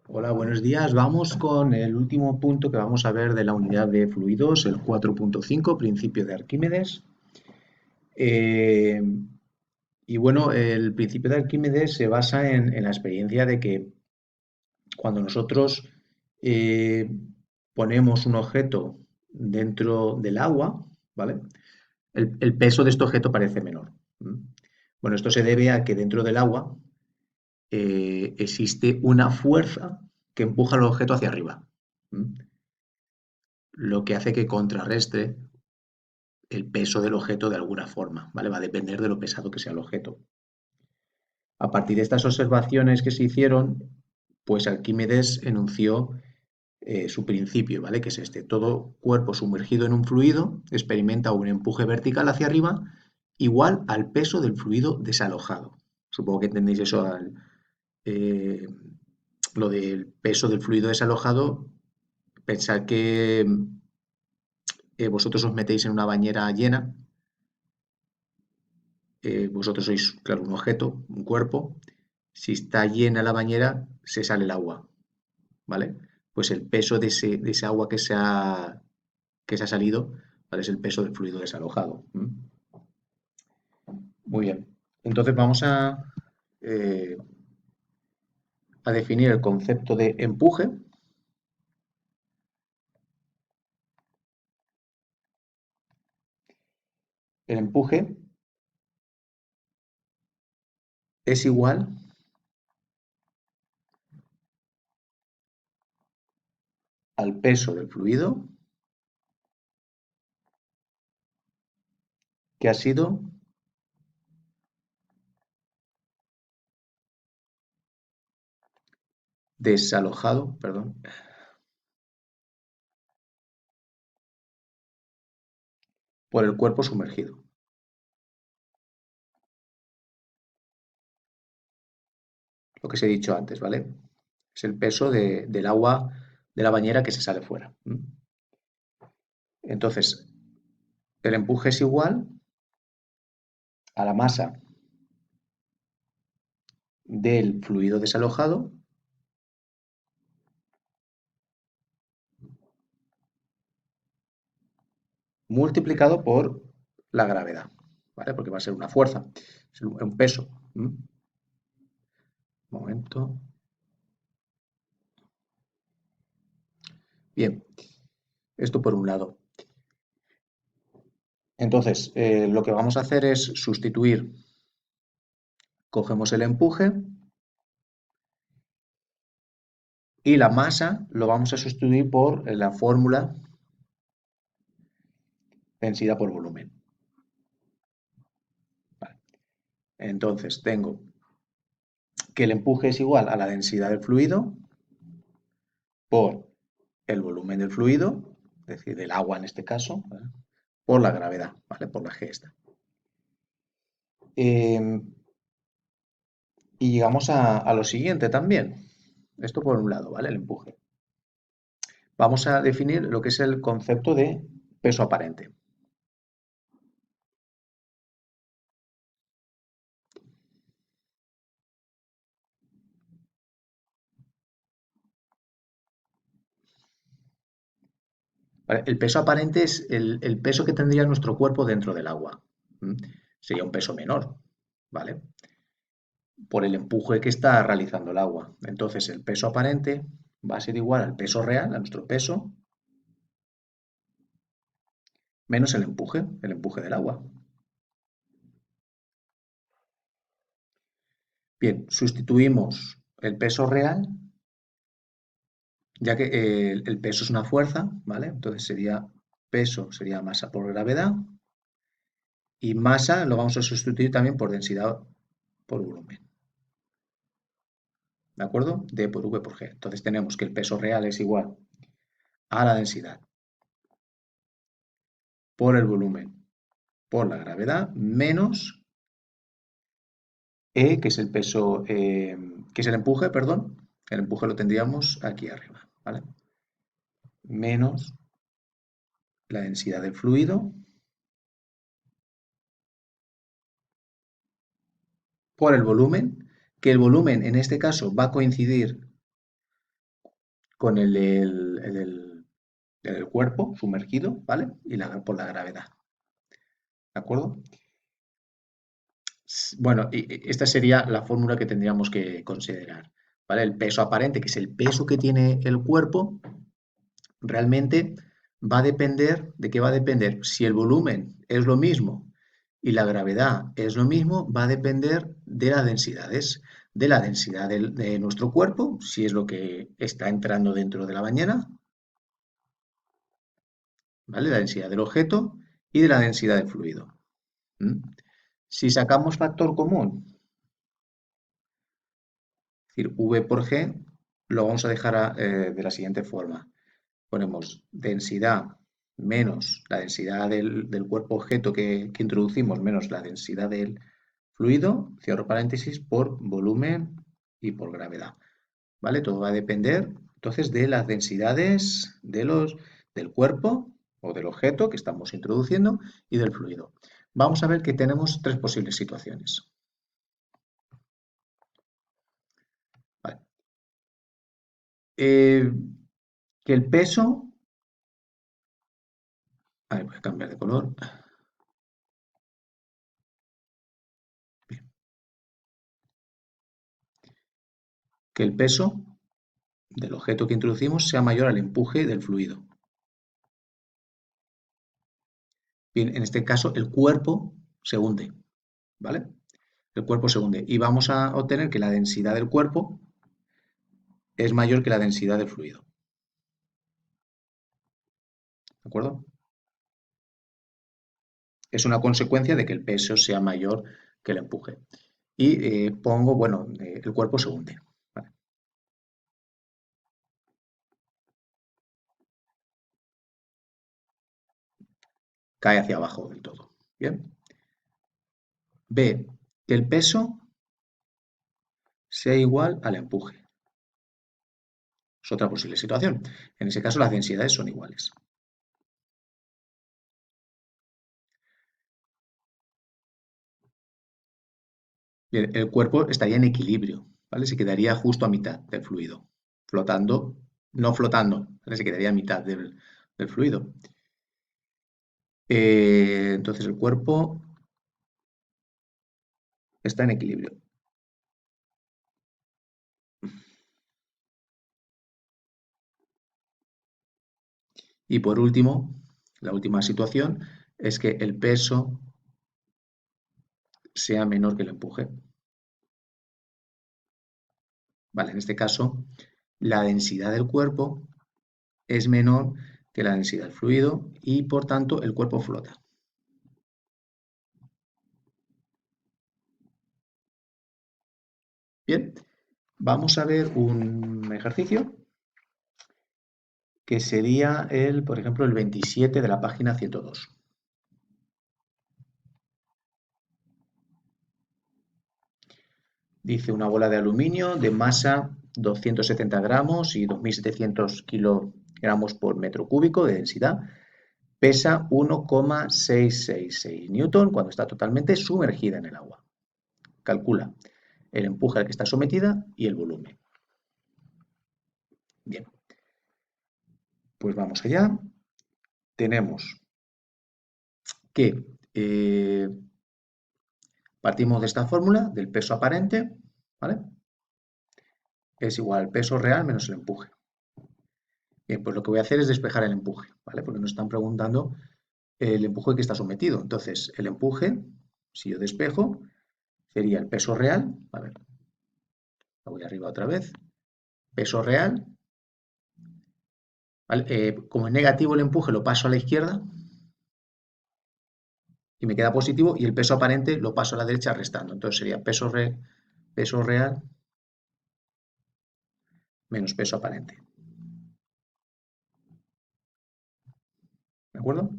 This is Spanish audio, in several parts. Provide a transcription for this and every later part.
Hola, buenos días. Vamos con el último punto que vamos a ver de la unidad de fluidos, el 4.5, principio de Arquímedes. Eh, y bueno, el principio de Arquímedes se basa en la experiencia de que cuando nosotros eh, ponemos un objeto dentro del agua, ¿vale? El peso de este objeto parece menor. ¿M? Bueno, esto se debe a que dentro del agua existe una fuerza que empuja el objeto hacia arriba. ¿M? Lo que hace que contrarrestre el peso del objeto de alguna forma, ¿vale? Va a depender de lo pesado que sea el objeto. A partir de estas observaciones que se hicieron, pues Arquímedes enunció su principio, ¿vale? Que es este: todo cuerpo sumergido en un fluido experimenta un empuje vertical hacia arriba igual al peso del fluido desalojado. Supongo que entendéis eso, eh, lo del peso del fluido desalojado. Pensad que vosotros os metéis en una bañera llena. Vosotros sois, claro, un objeto, un cuerpo. Si está llena la bañera, se sale el agua, ¿vale? Pues el peso de ese agua que se ha salido, ¿vale? Es el peso del fluido desalojado. ¿M? Muy bien. Entonces eh, a definir el concepto de empuje. El empuje es igual al peso del fluido que ha sido desalojado, perdón, por el cuerpo sumergido. Lo que os he dicho antes, ¿vale? Es el peso del agua de la bañera que se sale fuera. ¿M? Entonces, el empuje es igual a la masa del fluido desalojado multiplicado por la gravedad, ¿vale? Porque va a ser una fuerza, es un peso. ¿M? Un momento. Bien, esto por un lado. Entonces, lo que vamos a hacer es sustituir. Cogemos el empuje y la masa lo vamos a sustituir por la fórmula densidad por volumen. Vale. Entonces, tengo que el empuje es igual a la densidad del fluido por el volumen del fluido, es decir, del agua en este caso, ¿vale? Por la gravedad, ¿vale? Por la G esta. Eh, y llegamos a lo siguiente también. Esto por un lado, ¿vale? El empuje. Vamos a definir lo que es el concepto de peso aparente. ¿Vale? El peso aparente es el peso que tendría nuestro cuerpo dentro del agua. ¿M? Sería un peso menor, ¿vale? Por el empuje que está realizando el agua. Entonces, el peso aparente va a ser igual al peso real, a nuestro peso, menos el empuje del agua. Bien, sustituimos el peso real, ya que el peso es una fuerza, ¿vale? Entonces sería peso, sería masa por gravedad, y masa lo vamos a sustituir también por densidad por volumen. ¿De acuerdo? D por V por G. Entonces tenemos que el peso real es igual a la densidad por el volumen por la gravedad menos E, que es el peso, que es el empuje, perdón. El empuje lo tendríamos aquí arriba, ¿vale? Menos la densidad del fluido por el volumen, que el volumen en este caso va a coincidir con el cuerpo sumergido, ¿vale? Y por la gravedad, ¿de acuerdo? Bueno, esta sería la fórmula que tendríamos que considerar, ¿vale? El peso aparente, que es el peso que tiene el cuerpo, realmente va a depender, ¿de qué va a depender? Si el volumen es lo mismo y la gravedad es lo mismo, va a depender de las densidades, de la densidad de nuestro cuerpo, si es lo que está entrando dentro de la bañera, ¿vale? La densidad del objeto y de la densidad del fluido. ¿Mm? Si sacamos factor común, es decir, V por G, lo vamos a dejar de la siguiente forma. Ponemos densidad menos la densidad del cuerpo objeto que introducimos menos la densidad del fluido, cierro paréntesis, por volumen y por gravedad. ¿Vale? Todo va a depender entonces de las densidades del cuerpo o del objeto que estamos introduciendo y del fluido. Vamos a ver que tenemos tres posibles situaciones. Vale. Que el peso, voy a cambiar de color. Bien. Que el peso del objeto que introducimos sea mayor al empuje del fluido. Bien, en este caso el cuerpo se hunde, ¿vale? El cuerpo se hunde y vamos a obtener que la densidad del cuerpo es mayor que la densidad del fluido, ¿de acuerdo? Es una consecuencia de que el peso sea mayor que el empuje. Y pongo, bueno, el cuerpo se hunde, ¿vale? Cae hacia abajo del todo. Bien. B, que el peso sea igual al empuje. Es otra posible situación. En ese caso las densidades son iguales. Bien, el cuerpo estaría en equilibrio, ¿vale? Se quedaría justo a mitad del fluido, flotando, no flotando, ¿vale? Se quedaría a mitad del fluido. Entonces el cuerpo está en equilibrio. Y por último, la última situación es que el peso sea menor que el empuje. Vale, en este caso, la densidad del cuerpo es menor que la densidad del fluido y por tanto el cuerpo flota. Bien, vamos a ver un ejercicio que sería por ejemplo, el 27 de la página 102. Dice una bola de aluminio de masa 270 gramos y 2.700 kilogramos por metro cúbico de densidad. Pesa 1,666 newton cuando está totalmente sumergida en el agua. Calcula el empuje al que está sometida y el volumen. Bien, pues vamos allá. Tenemos que partimos de esta fórmula del peso aparente, ¿vale? Es igual al peso real menos el empuje. Bien, pues lo que voy a hacer es despejar el empuje, ¿vale? Porque nos están preguntando el empuje que está sometido. Entonces, el empuje, si yo despejo, sería el peso real. A ver, la voy arriba otra vez. Peso real. ¿Vale? Como es negativo el empuje, lo paso a la izquierda y me queda positivo. Y el peso aparente lo paso a la derecha restando. Entonces sería peso real menos peso aparente. ¿De acuerdo?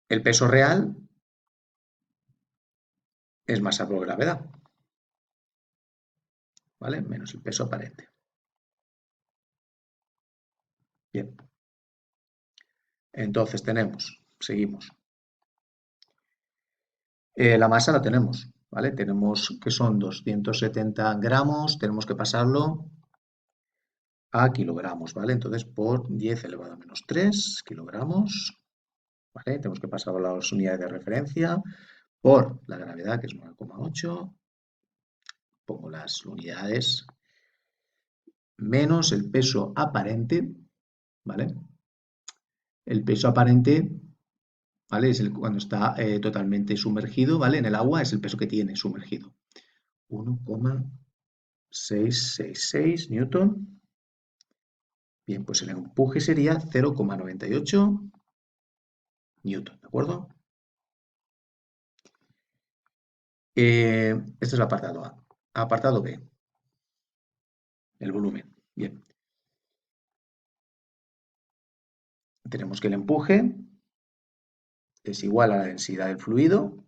El peso real es masa por gravedad, ¿vale? Menos el peso aparente. Bien. Entonces seguimos. La masa la tenemos, ¿vale? Tenemos que son 270 gramos, tenemos que pasarlo a kilogramos, ¿vale? Entonces, por 10 elevado a menos 3 kilogramos, ¿vale? Tenemos que pasar a las unidades de referencia por la gravedad, que es 9,8. Pongo las unidades menos el peso aparente, ¿vale? El peso aparente, ¿vale? Es cuando está totalmente sumergido, ¿vale? En el agua es el peso que tiene sumergido. 1,666 newton. Bien, pues el empuje sería 0,98 newton, ¿de acuerdo? Este es el apartado A. Apartado B, el volumen. Bien, tenemos que el empuje es igual a la densidad del fluido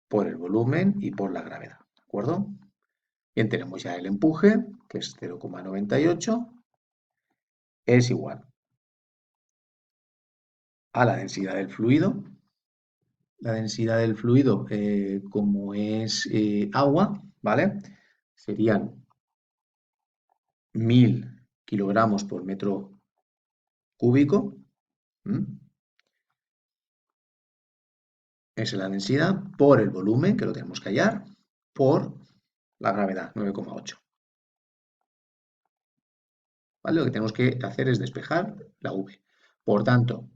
por el volumen y por la gravedad, ¿de acuerdo? Bien, tenemos ya el empuje, que es 0,98, es igual a la densidad del fluido. La densidad del fluido, como es agua, ¿vale? Serían 1000 kilogramos por metro cúbico. Esa es la densidad por el volumen, que lo tenemos que hallar, por la gravedad, 9,8. ¿Vale? Lo que tenemos que hacer es despejar la V. Por tanto,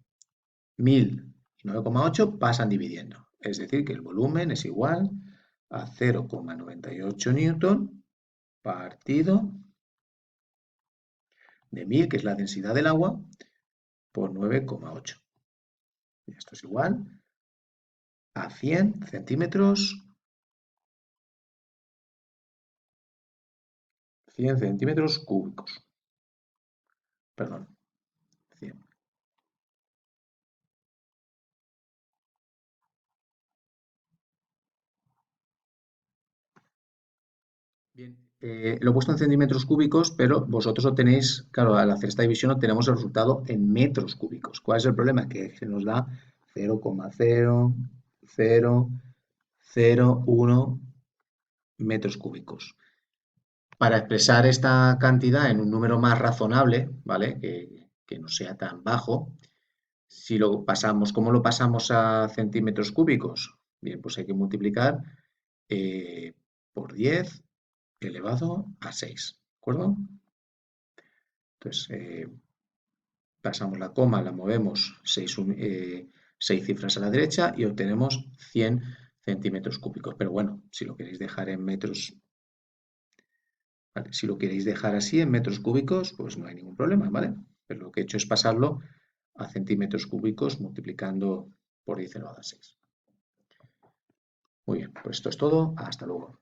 1000 y 9,8 pasan dividiendo. Es decir, que el volumen es igual a 0,98 newton partido de 1000, que es la densidad del agua, por 9,8. Esto es igual a 100 centímetros, 100 centímetros cúbicos. Perdón, 100. Bien, lo he puesto en centímetros cúbicos, pero vosotros lo tenéis, claro, al hacer esta división obtenemos el resultado en metros cúbicos. ¿Cuál es el problema? Que se nos da 0,0001 metros cúbicos. Para expresar esta cantidad en un número más razonable, ¿vale? Que no sea tan bajo, si lo pasamos, ¿cómo lo pasamos a centímetros cúbicos? Bien, pues hay que multiplicar por 10 elevado a 6, ¿de acuerdo? Entonces, pasamos la coma, la movemos 6 cifras a la derecha y obtenemos 100 centímetros cúbicos. Pero bueno, si lo queréis dejar en metros, ¿vale? Si lo queréis dejar así en metros cúbicos, pues no hay ningún problema, ¿vale? Pero lo que he hecho es pasarlo a centímetros cúbicos multiplicando por 10 elevado a 6. Muy bien, pues esto es todo. Hasta luego.